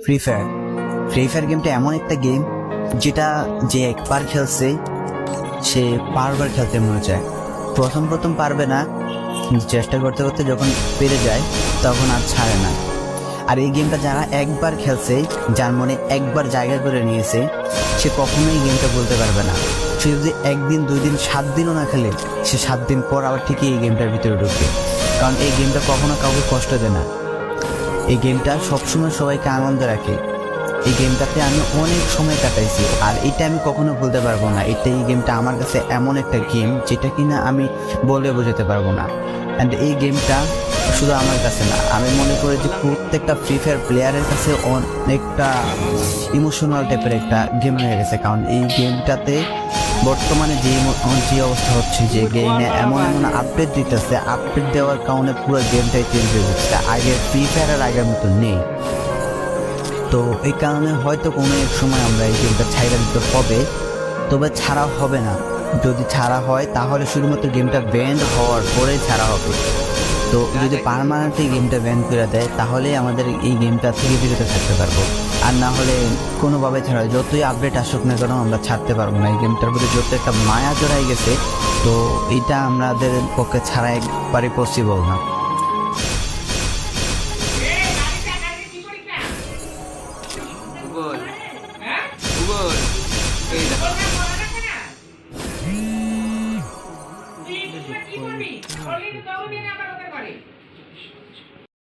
Free fire গেমটা এমন একটা গেম যেটা যে একবার খেলছে সে বারবার খেলতে মনে চায়। প্রথম পারবে না, চেষ্টা করতে করতে যখন পেরে যায় তখন আর ছাড়ে না। আর এই গেমটা যারা একবার খেলছে, যার মনে একবার জায়গা করে নিয়েছে, সে কখনোই গেমটা বলতে পারবে না। সে যদি 1 দিন 2 দিন 7 দিনও না খেলে, সে 7 দিন পর আবার ঠিকই এই গেমটার ভিতরে ঢুকবে। কারণ এই গেমটা কখনো কাউকে কষ্ট দেয় না। এই গেমটা সবসময় সবাইকে আনন্দ রাখে। এই গেমটাতে আমি অনেক সময় কাটাইছি, আর এটা আমি কখনো ভুলতে পারবো না। এই গেমটা আমার কাছে এমন একটা গেম যেটা কিনা আমি বলে বোঝাতে পারবো না। অ্যান্ড এই গেমটা শুধু আমার কাছে না, আমি মনে করি যে প্রত্যেকটা ফ্রি ফায়ার প্লেয়ারের কাছে অনেকটা ইমোশনাল টাইপের একটা গেম হয়ে গেছে। কারণ এই গেমটাতে বর্তমানে যে অবস্থা হচ্ছে, যে গেমে এমন আপডেট দিতেছে, আপডেট দেওয়ার কারণে পুরো গেমটাই চেঞ্জ হয়ে যাচ্ছে। আগের ফ্রি ফায়ারের আগের মতো নেই। তো এই কারণে হয়তো কোনো এক সময় আমরা এই গেমটা ছাইড়া দিতে হবে, তবে ছাড়া হবে না। যদি ছাড়া হয় তাহলে শুধুমাত্র গেমটা ব্যান্ড হওয়ার পরে ছাড়া হবে। তো যদি পার্মানেন্টলি গেমটা ব্যান করে দেয় তাহলে আমাদের এই গেমটা থেকে বিরত থাকতে পারবো। আর না হলে কোনোভাবে ছাড়া, যতই আপডেট আসুক না কেন আমরা ছাড়তে পারবো না। এই গেমটার প্রতি যত একটা মায়া জড়াই গেছে, তো এটা আমাদের পক্ষে ছাড়া একবারে পসিবল না।